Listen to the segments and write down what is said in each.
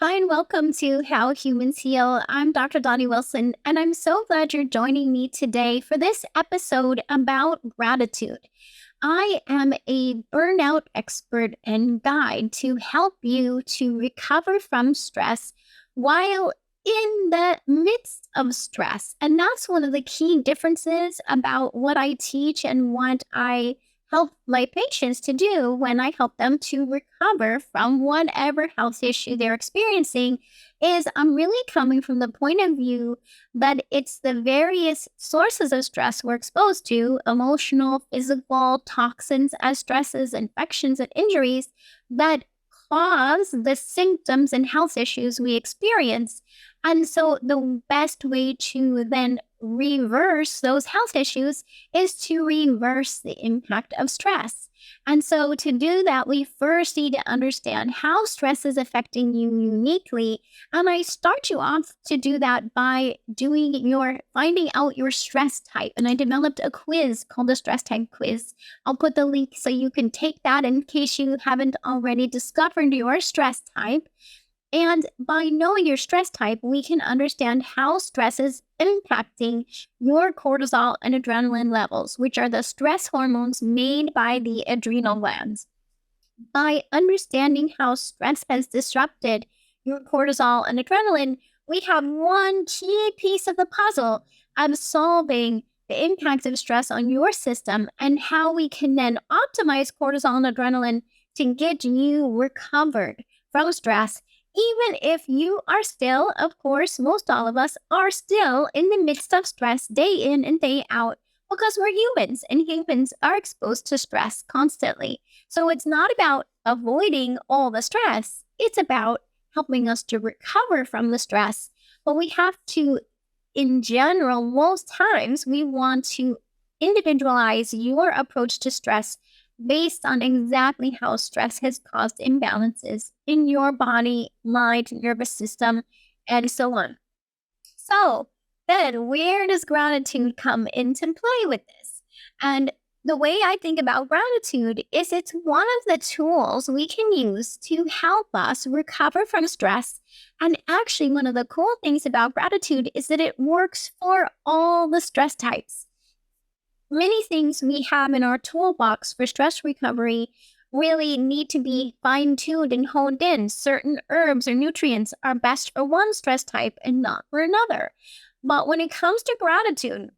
Hi, and welcome to How Humans Heal. I'm Dr. Donnie Wilson, and I'm so glad you're joining me today for this episode about gratitude. I am a burnout expert and guide to help you to recover from stress while in the midst of stress. And that's one of the key differences about what I teach and what I help my patients to do when I help them to recover from whatever health issue they're experiencing is I'm really coming from the point of view that it's the various sources of stress we're exposed to, emotional, physical, toxins as stresses, infections, and injuries that cause the symptoms and health issues we experience. And so the best way to then reverse those health issues is to reverse the impact of stress. And so to do that, we first need to understand how stress is affecting you uniquely. And I start you off to do that by finding out your stress type. And I developed a quiz called the stress type quiz. I'll put the link so you can take that in case you haven't already discovered your stress type. And by knowing your stress type, we can understand how stress is impacting your cortisol and adrenaline levels, which are the stress hormones made by the adrenal glands. By understanding how stress has disrupted your cortisol and adrenaline, we have one key piece of the puzzle of solving the impact of stress on your system and how we can then optimize cortisol and adrenaline to get you recovered from stress even if you are still, of course, most all of us are still in the midst of stress day in and day out because we're humans and humans are exposed to stress constantly. So it's not about avoiding all the stress, it's about helping us to recover from the stress. But we have to, in general, most times, we want to individualize your approach to stress based on exactly how stress has caused imbalances in your body, mind, nervous system, and so on. So then where does gratitude come into play with this? And the way I think about gratitude is it's one of the tools we can use to help us recover from stress. And actually, one of the cool things about gratitude is that it works for all the stress types. Many things we have in our toolbox for stress recovery really need to be fine-tuned and honed in. Certain herbs or nutrients are best for one stress type and not for another. But when it comes to gratitude,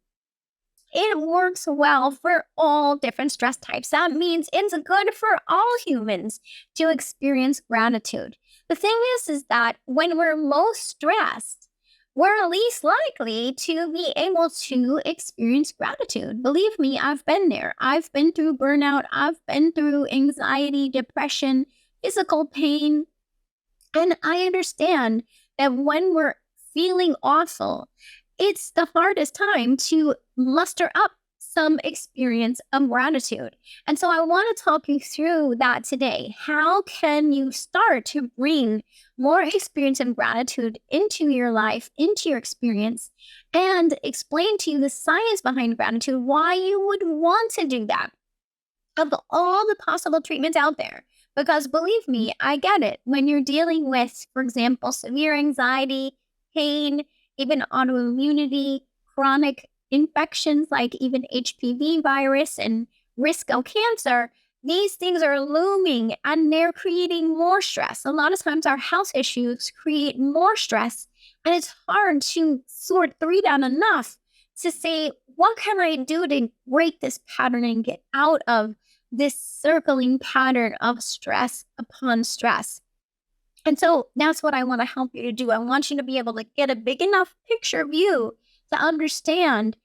it works well for all different stress types. That means it's good for all humans to experience gratitude. The thing is that when we're most stressed, we're least likely to be able to experience gratitude. Believe me, I've been there. I've been through burnout. I've been through anxiety, depression, physical pain. And I understand that when we're feeling awful, it's the hardest time to muster up some experience of gratitude. And so I want to talk you through that today. How can you start to bring more experience of gratitude into your life, into your experience, and explain to you the science behind gratitude, why you would want to do that of all the possible treatments out there? Because believe me, I get it. When you're dealing with, for example, severe anxiety, pain, even autoimmunity, chronic infections like even HPV virus and risk of cancer, these things are looming and they're creating more stress. A lot of times our health issues create more stress, and it's hard to sort through that enough to say, what can I do to break this pattern and get out of this circling pattern of stress upon stress? And so that's what I want to help you to do. I want you to be able to get a big enough picture view to understand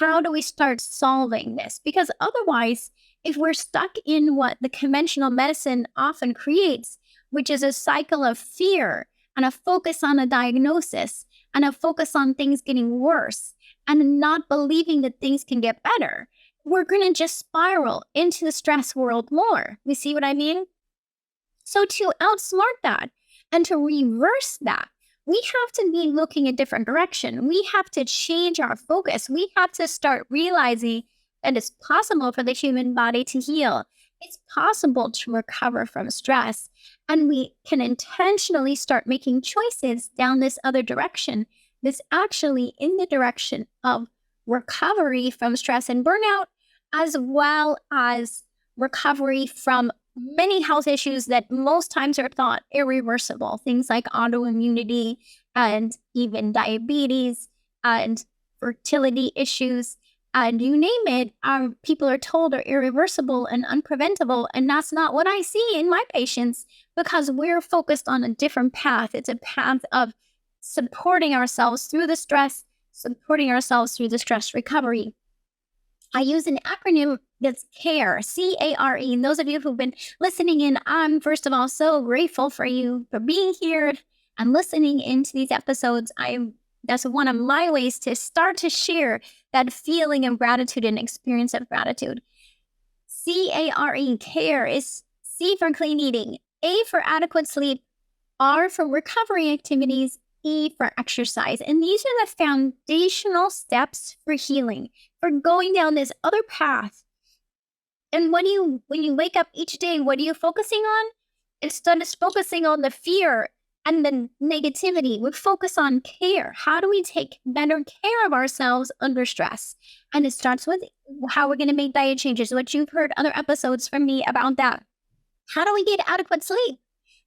how do we start solving this? Because otherwise, if we're stuck in what the conventional medicine often creates, which is a cycle of fear and a focus on a diagnosis and a focus on things getting worse and not believing that things can get better, we're going to just spiral into the stress world more. You see what I mean? So to outsmart that and to reverse that, we have to be looking a different direction. We have to change our focus. We have to start realizing that it's possible for the human body to heal. It's possible to recover from stress, and we can intentionally start making choices down this other direction. This actually in the direction of recovery from stress and burnout, as well as recovery from many health issues that most times are thought irreversible, things like autoimmunity and even diabetes and fertility issues and you name it, people are told are irreversible and unpreventable. And that's not what I see in my patients because we're focused on a different path. It's a path of supporting ourselves through the stress, supporting ourselves through the stress recovery. I use an acronym that's CARE, CARE. And those of you who've been listening in, I'm first of all so grateful for you for being here and listening into these episodes. That's one of my ways to start to share that feeling of gratitude and experience of gratitude. CARE, CARE is C for clean eating, A for adequate sleep, R for recovery activities, E for exercise. And these are the foundational steps for healing, for going down this other path. And when you wake up each day, what are you focusing on? Instead of focusing on the fear and the negativity, we focus on care. How do we take better care of ourselves under stress? And it starts with how we're going to make diet changes, which you've heard other episodes from me about that. How do we get adequate sleep?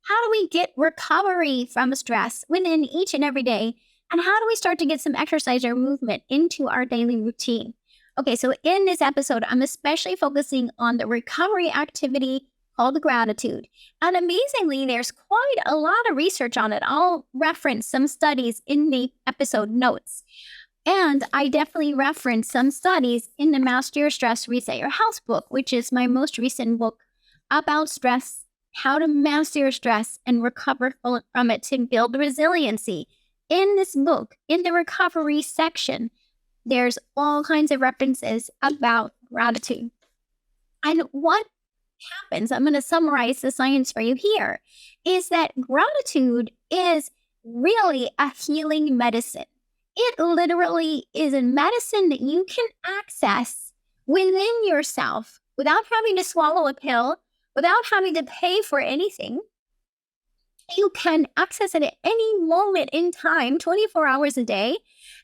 How do we get recovery from stress within each and every day? And how do we start to get some exercise or movement into our daily routine? Okay, so in this episode, I'm especially focusing on the recovery activity called gratitude. And amazingly, there's quite a lot of research on it. I'll reference some studies in the episode notes. And I definitely reference some studies in the Master Your Stress, Reset Your Health book, which is my most recent book about stress, how to master your stress and recover from it to build resiliency. In this book, in the recovery section, there's all kinds of references about gratitude. And what happens, I'm going to summarize the science for you here, is that gratitude is really a healing medicine. It literally is a medicine that you can access within yourself without having to swallow a pill, without having to pay for anything. You can access it at any moment in time, 24 hours a day,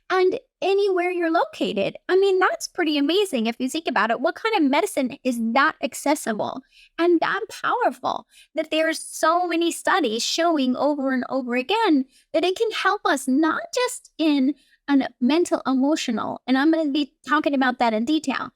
and anywhere you're located. I mean, that's pretty amazing if you think about it. What kind of medicine is that accessible and that powerful that there's so many studies showing over and over again that it can help us not just in a mental, emotional, and I'm going to be talking about that in detail.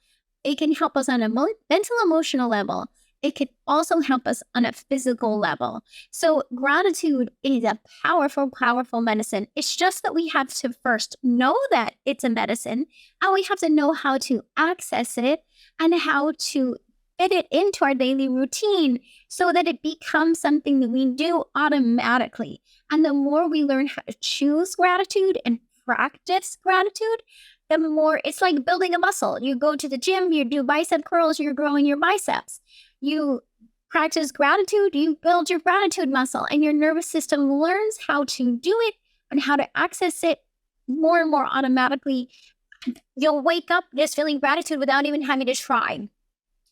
It can help us on a mental, emotional level. It can also help us on a physical level. So gratitude is a powerful, powerful medicine. It's just that we have to first know that it's a medicine, and we have to know how to access it and how to fit it into our daily routine so that it becomes something that we do automatically. And the more we learn how to choose gratitude and practice gratitude, the more it's like building a muscle. You go to the gym, you do bicep curls, you're growing your biceps. You practice gratitude, you build your gratitude muscle, and your nervous system learns how to do it and how to access it more and more automatically. You'll wake up just feeling gratitude without even having to try.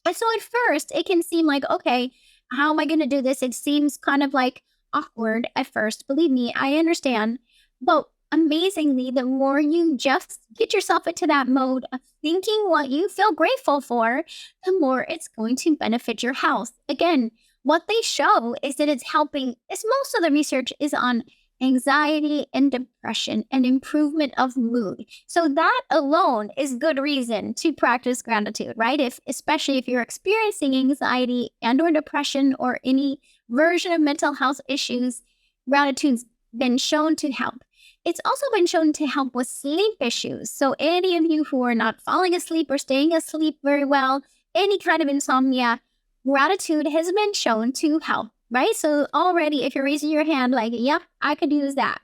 And so at first, it can seem like, okay, how am I going to do this? It seems kind of like awkward at first. Believe me, I understand. But amazingly, the more you just get yourself into that mode of thinking what you feel grateful for, the more it's going to benefit your health. Again, what they show is that it's helping, as most of the research is on anxiety and depression and improvement of mood. So that alone is good reason to practice gratitude, right? Especially if you're experiencing anxiety and or depression or any version of mental health issues, gratitude's been shown to help. It's also been shown to help with sleep issues. So any of you who are not falling asleep or staying asleep very well, any kind of insomnia, gratitude has been shown to help, right? So already if you're raising your hand like, yep, I could use that.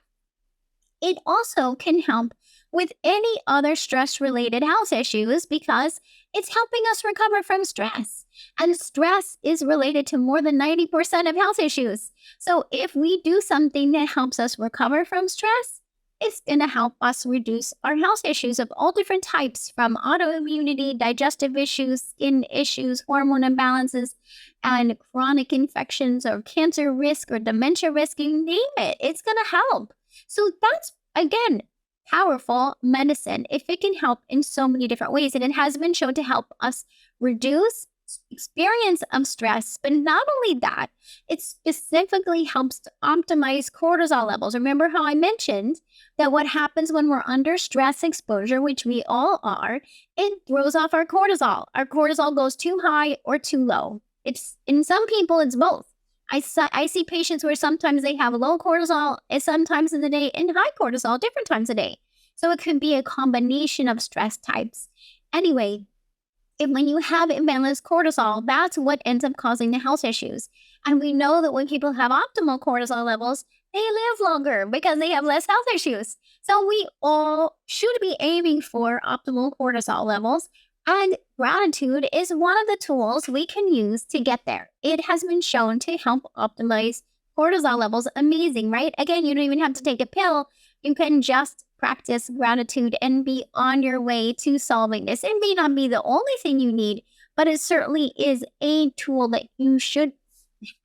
It also can help with any other stress-related health issues because it's helping us recover from stress. And stress is related to more than 90% of health issues. So if we do something that helps us recover from stress, it's going to help us reduce our health issues of all different types, from autoimmunity, digestive issues, skin issues, hormone imbalances, and chronic infections or cancer risk or dementia risk. You name it, it's going to help. So that's, again, powerful medicine if it can help in so many different ways. And it has been shown to help us reduce experience of stress. But not only that, it specifically helps to optimize cortisol levels. Remember how I mentioned that what happens when we're under stress exposure, which we all are, it throws off our cortisol. Our cortisol goes too high or too low. It's, in some people, it's both. I see patients where sometimes they have low cortisol sometimes in the day and high cortisol different times a day. So it could be a combination of stress types. Anyway, when you have imbalanced cortisol, that's what ends up causing the health issues. And we know that when people have optimal cortisol levels, they live longer because they have less health issues. So we all should be aiming for optimal cortisol levels. And gratitude is one of the tools we can use to get there. It has been shown to help optimize cortisol levels. Amazing, right? Again, you don't even have to take a pill. You can just practice gratitude and be on your way to solving this. It may not be the only thing you need, but it certainly is a tool that you should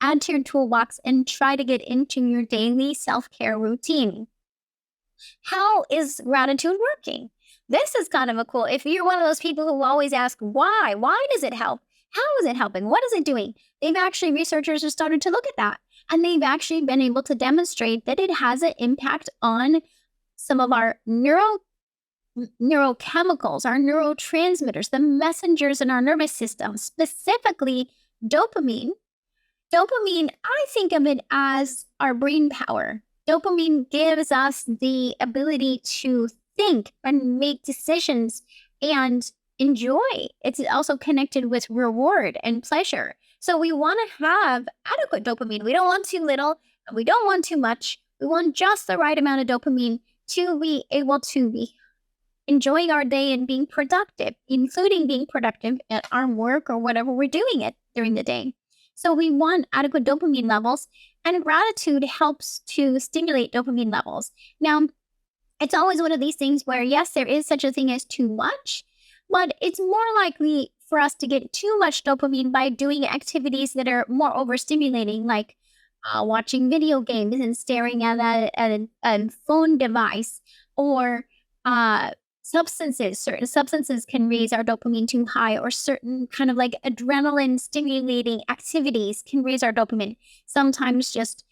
add to your toolbox and try to get into your daily self-care routine. How is gratitude working? This is kind of a cool, if you're one of those people who always ask, why does it help? How is it helping? What is it doing? Researchers have started to look at that. And they've actually been able to demonstrate that it has an impact on some of our neurochemicals, our neurotransmitters, the messengers in our nervous system, specifically dopamine. Dopamine, I think of it as our brain power. Dopamine gives us the ability to think and make decisions and enjoy. It's also connected with reward and pleasure. So we want to have adequate dopamine. We don't want too little, and we don't want too much. We want just the right amount of dopamine to be able to be enjoying our day and being productive, including being productive at our work or whatever we're doing it during the day. So we want adequate dopamine levels, and gratitude helps to stimulate dopamine levels. Now, it's always one of these things where, yes, there is such a thing as too much, but it's more likely for us to get too much dopamine by doing activities that are more overstimulating, like watching video games and staring at a phone device, or substances. Certain substances can raise our dopamine too high, or certain kind of like adrenaline stimulating activities can raise our dopamine. Sometimes just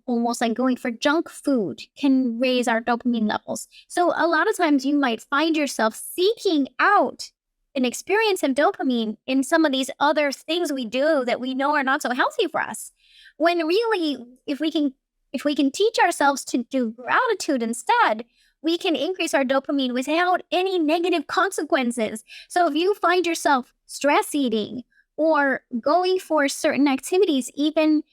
almost like going for junk food can raise our dopamine levels. So a lot of times you might find yourself seeking out an experience of dopamine in some of these other things we do that we know are not so healthy for us. When really, if we can teach ourselves to do gratitude instead, we can increase our dopamine without any negative consequences. So if you find yourself stress eating or going for certain activities, even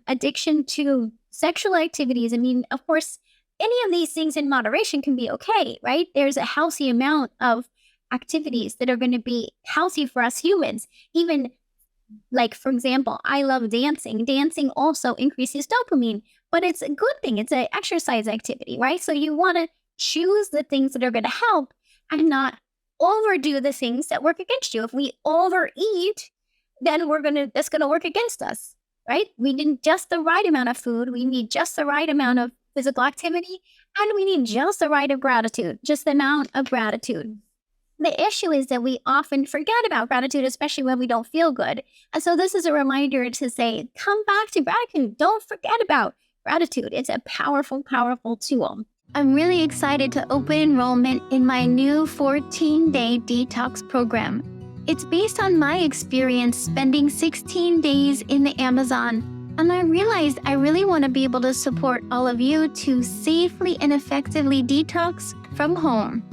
addiction to sexual activities, I mean, of course, any of these things in moderation can be okay, right? There's a healthy amount of activities that are going to be healthy for us humans. Even like, for example, I love dancing. Dancing also increases dopamine, but it's a good thing. It's an exercise activity, right? So you want to choose the things that are going to help and not overdo the things that work against you. If we overeat, then that's going to work against us, right? We need just the right amount of food. We need just the right amount of physical activity, and we need just the right of gratitude, just the amount of gratitude. The issue is that we often forget about gratitude, especially when we don't feel good. And so this is a reminder to say, come back to gratitude. Don't forget about gratitude. It's a powerful, powerful tool. I'm really excited to open enrollment in my new 14-day detox program. It's based on my experience spending 16 days in the Amazon, and I realized I really want to be able to support all of you to safely and effectively detox from home.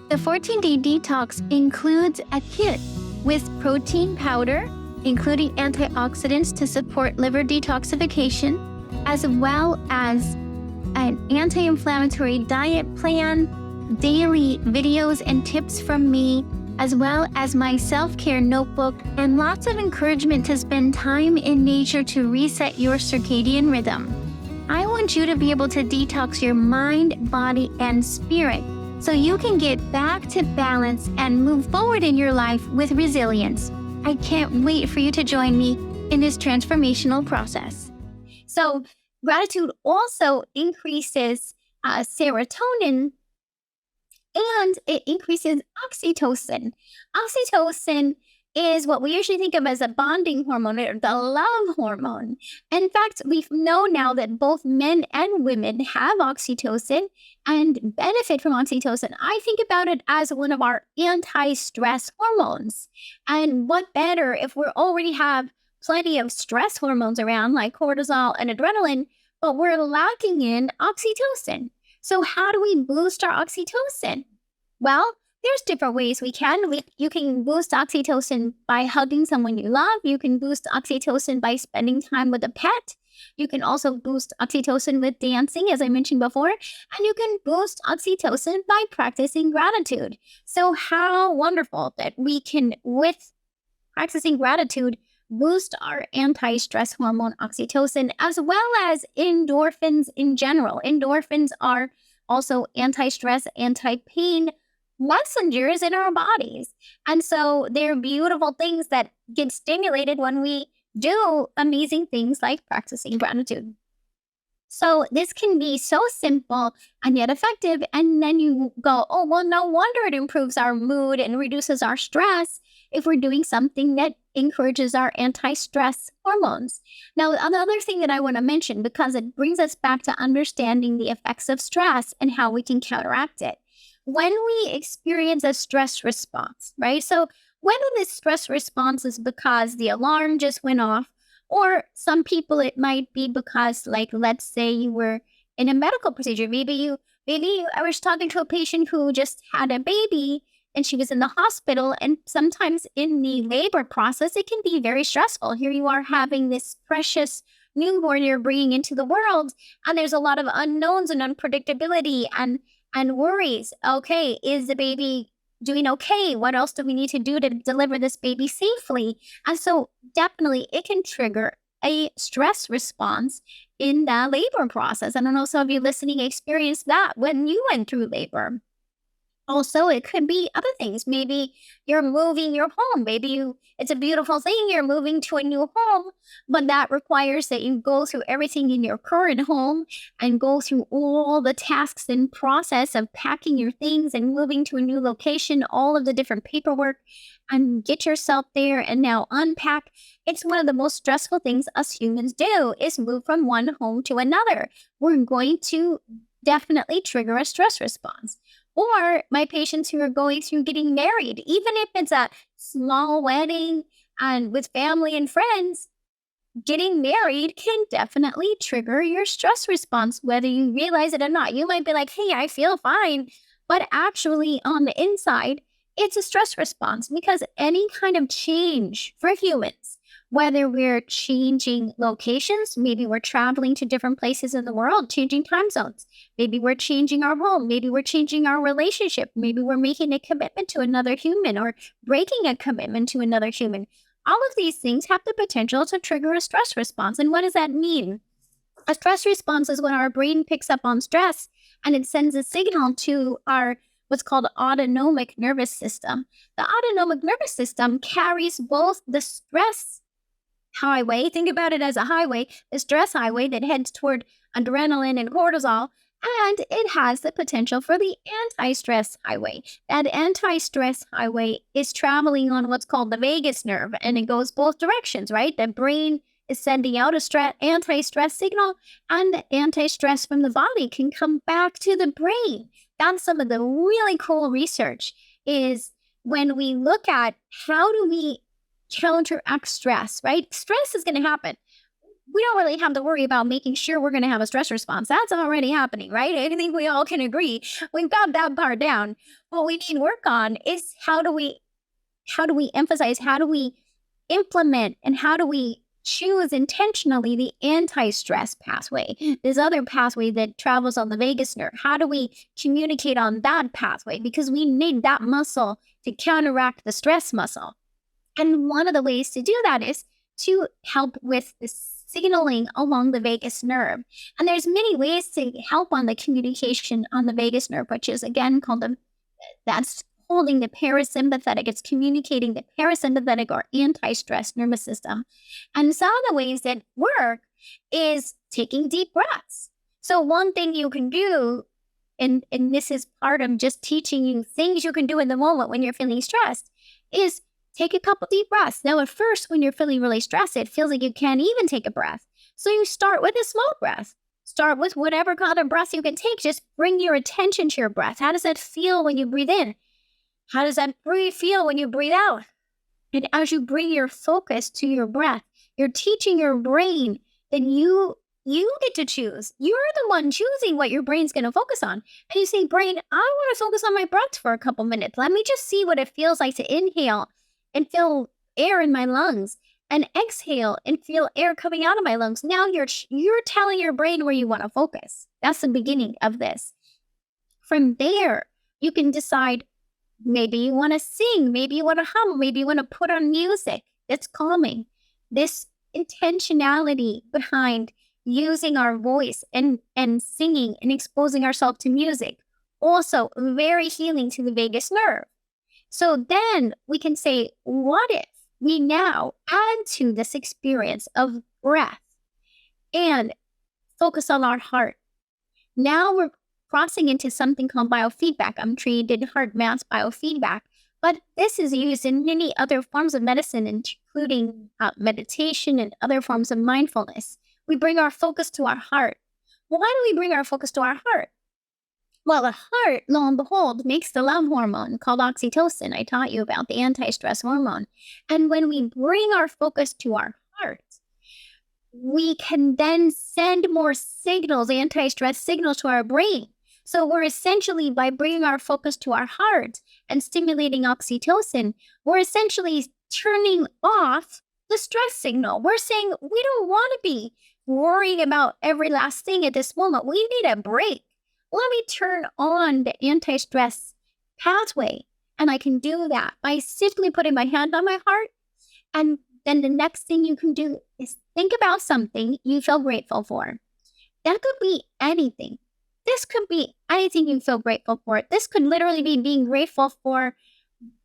The 14-day detox includes a kit with protein powder, including antioxidants to support liver detoxification, as well as an anti-inflammatory diet plan, daily videos and tips from me, as well as my self-care notebook, and lots of encouragement to spend time in nature to reset your circadian rhythm. I want you to be able to detox your mind, body, and spirit so you can get back to balance and move forward in your life with resilience. I can't wait for you to join me in this transformational process. So, gratitude also increases serotonin, and it increases oxytocin. Oxytocin is what we usually think of as a bonding hormone or the love hormone. In fact, we know now that both men and women have oxytocin and benefit from oxytocin. I think about it as one of our anti-stress hormones. And what better if we already have plenty of stress hormones around like cortisol and adrenaline, but we're lacking in oxytocin. So how do we boost our oxytocin? Well, there's different ways we can. You can boost oxytocin by hugging someone you love. You can boost oxytocin by spending time with a pet. You can also boost oxytocin with dancing, as I mentioned before. And you can boost oxytocin by practicing gratitude. So how wonderful that we can, with practicing gratitude, boost our anti-stress hormone oxytocin, as well as endorphins in general. Endorphins are also anti-stress, anti-pain messengers in our bodies. And so they're beautiful things that get stimulated when we do amazing things like practicing gratitude. So this can be so simple and yet effective. And then you go, oh, well, no wonder it improves our mood and reduces our stress if we're doing something that encourages our anti-stress hormones. Now, another thing that I want to mention, because it brings us back to understanding the effects of stress and how we can counteract it. When we experience a stress response, right? So whether this stress response is because the alarm just went off, or some people it might be because, like, let's say you were in a medical procedure. I was talking to a patient who just had a baby and she was in the hospital. And sometimes in the labor process, it can be very stressful. Here you are having this precious newborn you're bringing into the world, and there's a lot of unknowns and unpredictability and worries. Okay, is the baby doing okay? What else do we need to do to deliver this baby safely? And so definitely it can trigger a stress response in the labor process. I don't know, some of you listening experienced that when you went through labor. Also, it could be other things. Maybe you're moving your home. It's a beautiful thing. You're moving to a new home, but that requires that you go through everything in your current home and go through all the tasks and process of packing your things and moving to a new location, all of the different paperwork, and get yourself there and now unpack. It's one of the most stressful things us humans do is move from one home to another. We're going to definitely trigger a stress response. Or my patients who are going through getting married, even if it's a small wedding and with family and friends, getting married can definitely trigger your stress response, whether you realize it or not. You might be like, hey, I feel fine. But actually on the inside, it's a stress response because any kind of change for humans, whether we're changing locations, maybe we're traveling to different places in the world, changing time zones. Maybe we're changing our home. Maybe we're changing our relationship. Maybe we're making a commitment to another human or breaking a commitment to another human. All of these things have the potential to trigger a stress response. And what does that mean? A stress response is when our brain picks up on stress and it sends a signal to our what's called autonomic nervous system. The autonomic nervous system carries both the stress highway, think about it as a highway, the stress highway that heads toward adrenaline and cortisol, and it has the potential for the anti-stress highway. That anti-stress highway is traveling on what's called the vagus nerve, and it goes both directions, right? The brain is sending out a anti-stress signal, and the anti-stress from the body can come back to the brain. That's some of the really cool research is when we look at how do we counteract stress, right? Stress is going to happen. We don't really have to worry about making sure we're going to have a stress response. That's already happening, right? I think we all can agree. We've got that part down. What we need to work on is how do we emphasize, how do we implement, and how do we choose intentionally the anti-stress pathway, this other pathway that travels on the vagus nerve. How do we communicate on that pathway? Because we need that muscle to counteract the stress muscle. And one of the ways to do that is to help with the signaling along the vagus nerve. And there's many ways to help on the communication on the vagus nerve, which is again called that's holding the parasympathetic. It's communicating the parasympathetic or anti-stress nervous system. And some of the ways that work is taking deep breaths. So one thing you can do, and this is part of just teaching you things you can do in the moment when you're feeling stressed, is take a couple deep breaths. Now, at first, when you're feeling really stressed, it feels like you can't even take a breath. So you start with a slow breath. Start with whatever kind of breath you can take. Just bring your attention to your breath. How does that feel when you breathe in? How does that feel when you breathe out? And as you bring your focus to your breath, you're teaching your brain that you get to choose. You're the one choosing what your brain's going to focus on. And you say, brain, I want to focus on my breath for a couple minutes. Let me just see what it feels like to inhale and feel air in my lungs, and exhale and feel air coming out of my lungs. Now you're telling your brain where you want to focus. That's the beginning of this. From there, you can decide, maybe you want to sing, maybe you want to hum, maybe you want to put on music that's calming. This intentionality behind using our voice and singing and exposing ourselves to music, also very healing to the vagus nerve. So then we can say, what if we now add to this experience of breath and focus on our heart? Now we're crossing into something called biofeedback. I'm trained in heart mass biofeedback, but this is used in many other forms of medicine, including meditation and other forms of mindfulness. We bring our focus to our heart. Why do we bring our focus to our heart? Well, the heart, lo and behold, makes the love hormone called oxytocin. I taught you about the anti-stress hormone. And when we bring our focus to our heart, we can then send more signals, anti-stress signals to our brain. So we're essentially, by bringing our focus to our heart and stimulating oxytocin, we're essentially turning off the stress signal. We're saying we don't want to be worrying about every last thing at this moment. We need a break. Let me turn on the anti-stress pathway. And I can do that by simply putting my hand on my heart. And then the next thing you can do is think about something you feel grateful for. That could be anything. This could be anything you feel grateful for. This could literally be being grateful for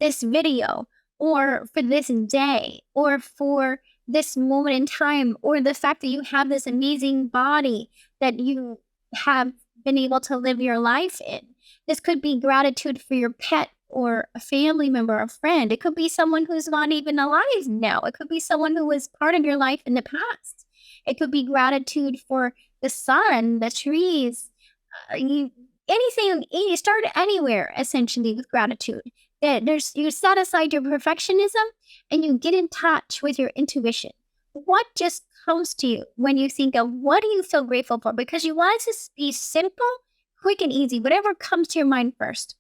this video, or for this day, or for this moment in time, or the fact that you have this amazing body that you have been able to live your life in. This could be gratitude for your pet or a family member, a friend. It could be someone who's not even alive now. It could be someone who was part of your life in the past. It could be gratitude for the sun, the trees, anything. You start anywhere, essentially, with gratitude. You set aside your perfectionism and you get in touch with your intuition. What just comes to you when you think of what do you feel grateful for? Because you want it to be simple, quick, and easy. Whatever comes to your mind first.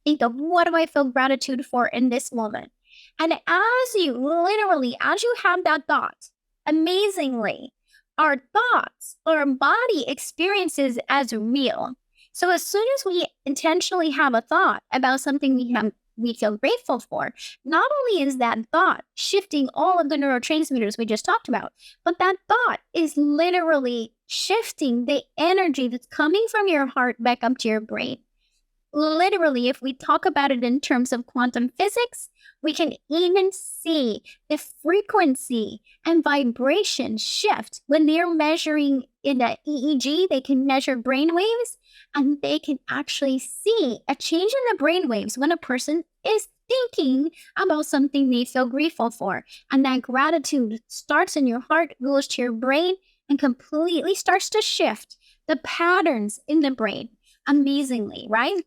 Think of, what do I feel gratitude for in this moment? And as you have that thought, amazingly, our thoughts, our body experiences as real. So as soon as we intentionally have a thought about something we feel grateful for, not only is that thought shifting all of the neurotransmitters we just talked about, but that thought is literally shifting the energy that's coming from your heart back up to your brain. Literally, if we talk about it in terms of quantum physics, we can even see the frequency and vibration shift when they're measuring in the EEG. They can measure brain waves, and they can actually see a change in the brain waves when a person is thinking about something they feel grateful for. And that gratitude starts in your heart, goes to your brain, and completely starts to shift the patterns in the brain amazingly, right?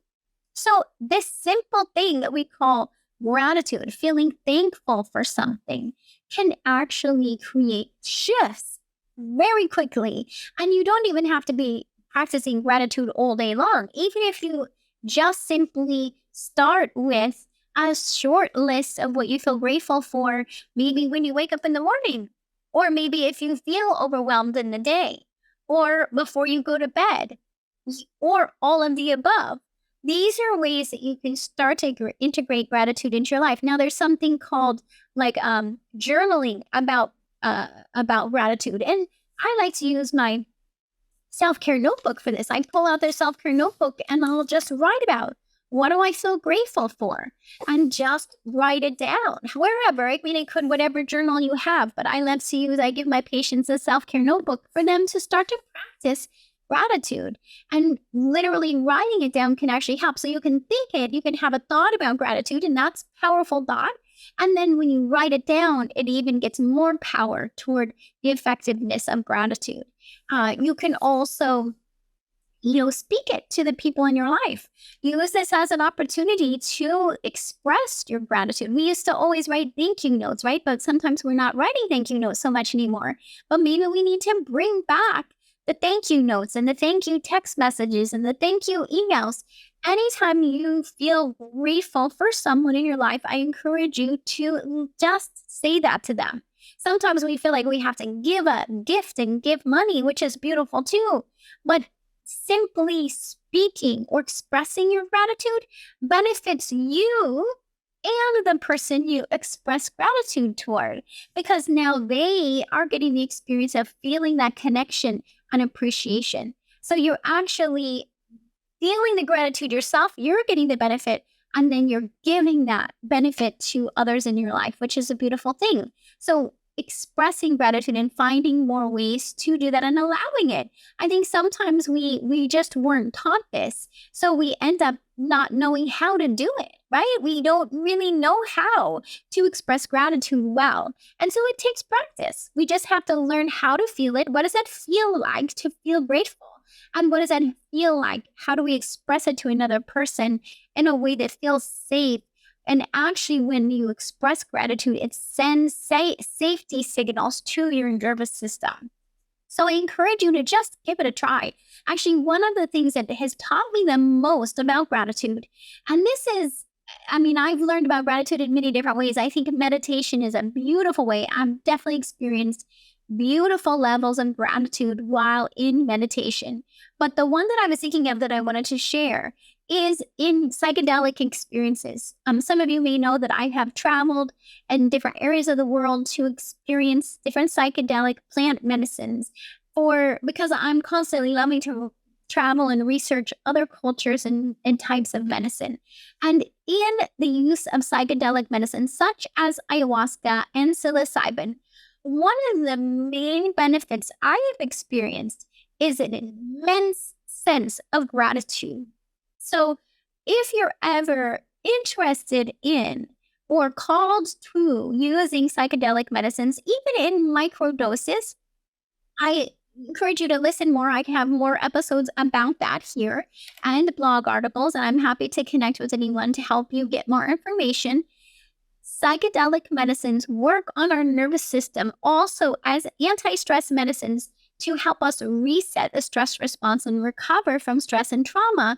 So this simple thing that we call gratitude, feeling thankful for something, can actually create shifts very quickly. And you don't even have to be practicing gratitude all day long. Even if you just simply start with a short list of what you feel grateful for, maybe when you wake up in the morning, or maybe if you feel overwhelmed in the day, or before you go to bed, or all of the above. These are ways that you can start to integrate gratitude into your life. Now, there's something called journaling about about gratitude. And I like to use my self-care notebook for this. I pull out their self-care notebook and I'll just write about what do I feel grateful for and just write it down wherever. I mean, it could whatever journal you have, but I love to use, I give my patients a self-care notebook for them to start to practice gratitude. And literally writing it down can actually help. So you can think it, you can have a thought about gratitude, and that's a powerful thought. And then when you write it down, it even gets more power toward the effectiveness of gratitude. You can also, speak it to the people in your life. Use this as an opportunity to express your gratitude. We used to always write thank you notes, right? But sometimes we're not writing thank you notes so much anymore. But maybe we need to bring back the thank you notes and the thank you text messages and the thank you emails. Anytime you feel grateful for someone in your life, I encourage you to just say that to them. Sometimes we feel like we have to give a gift and give money, which is beautiful too. But simply speaking or expressing your gratitude benefits you and the person you express gratitude toward, because now they are getting the experience of feeling that connection and appreciation. So you're actually feeling the gratitude yourself, you're getting the benefit, and then you're giving that benefit to others in your life, which is a beautiful thing. So expressing gratitude and finding more ways to do that and allowing it. I think sometimes we just weren't taught this. So we end up not knowing how to do it, right? We don't really know how to express gratitude well. And so it takes practice. We just have to learn how to feel it. What does that feel like to feel grateful? And what does that feel like? How do we express it to another person in a way that feels safe? And actually, when you express gratitude, it sends safety signals to your nervous system. So I encourage you to just give it a try. Actually, one of the things that has taught me the most about gratitude, and this is, I've learned about gratitude in many different ways. I think meditation is a beautiful way. I've definitely experienced beautiful levels of gratitude while in meditation. But the one that I was thinking of that I wanted to share is in psychedelic experiences. Some of you may know that I have traveled in different areas of the world to experience different psychedelic plant medicines because I'm constantly loving to travel and research other cultures and types of medicine. And in the use of psychedelic medicines, such as ayahuasca and psilocybin, one of the main benefits I have experienced is an immense sense of gratitude. So if you're ever interested in or called to using psychedelic medicines, even in microdoses, I encourage you to listen more. I have more episodes about that here and blog articles, and I'm happy to connect with anyone to help you get more information. Psychedelic medicines work on our nervous system also as anti-stress medicines to help us reset the stress response and recover from stress and trauma.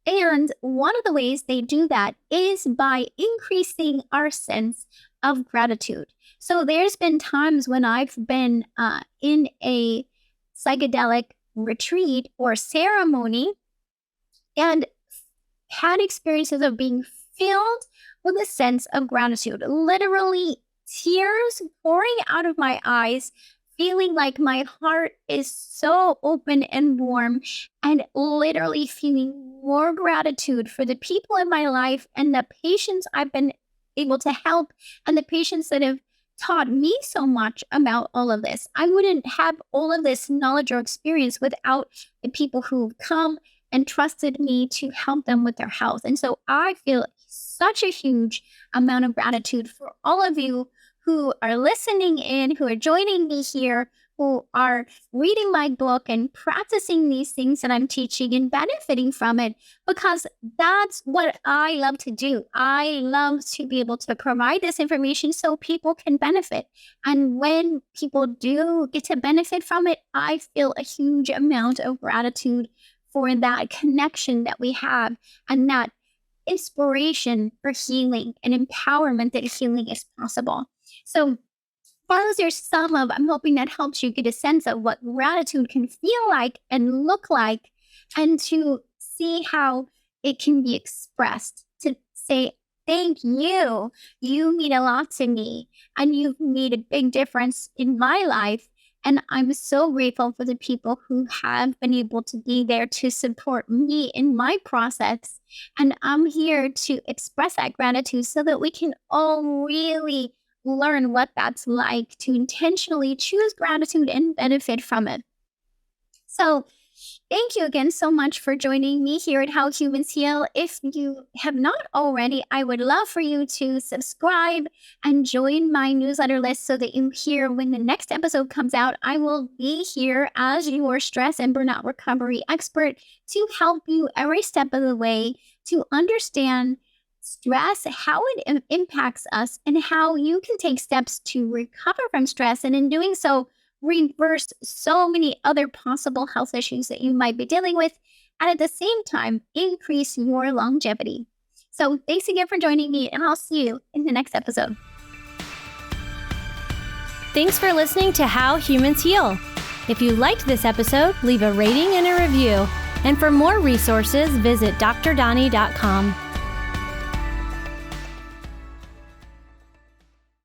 And one of the ways they do that is by increasing our sense of gratitude. So there's been times when I've been in a psychedelic retreat or ceremony and had experiences of being filled with a sense of gratitude, literally tears pouring out of my eyes, feeling like my heart is so open and warm, and literally feeling more gratitude for the people in my life and the patients I've been able to help and the patients that have taught me so much about all of this. I wouldn't have all of this knowledge or experience without the people who've come and trusted me to help them with their health. And so I feel such a huge amount of gratitude for all of you who are listening in, who are joining me here, who are reading my book and practicing these things that I'm teaching and benefiting from it, because that's what I love to do. I love to be able to provide this information so people can benefit. And when people do get to benefit from it, I feel a huge amount of gratitude for that connection that we have and that inspiration for healing and empowerment that healing is possible. So follow your self-love. I'm hoping that helps you get a sense of what gratitude can feel like and look like, and to see how it can be expressed. To say Thank you. You mean a lot to me, and you've made a big difference in my life. And I'm so grateful for the people who have been able to be there to support me in my process. And I'm here to express that gratitude so that we can all really learn what that's like to intentionally choose gratitude and benefit from it. So, thank you again so much for joining me here at How Humans Heal. If you have not already, I would love for you to subscribe and join my newsletter list so that you hear when the next episode comes out. I will be here as your stress and burnout recovery expert to help you every step of the way to understand stress, how it impacts us, and how you can take steps to recover from stress. And in doing so, reverse so many other possible health issues that you might be dealing with, and at the same time, increase your longevity. So thanks again for joining me, and I'll see you in the next episode. Thanks for listening to How Humans Heal. If you liked this episode, leave a rating and a review. And for more resources, visit drdonnie.com.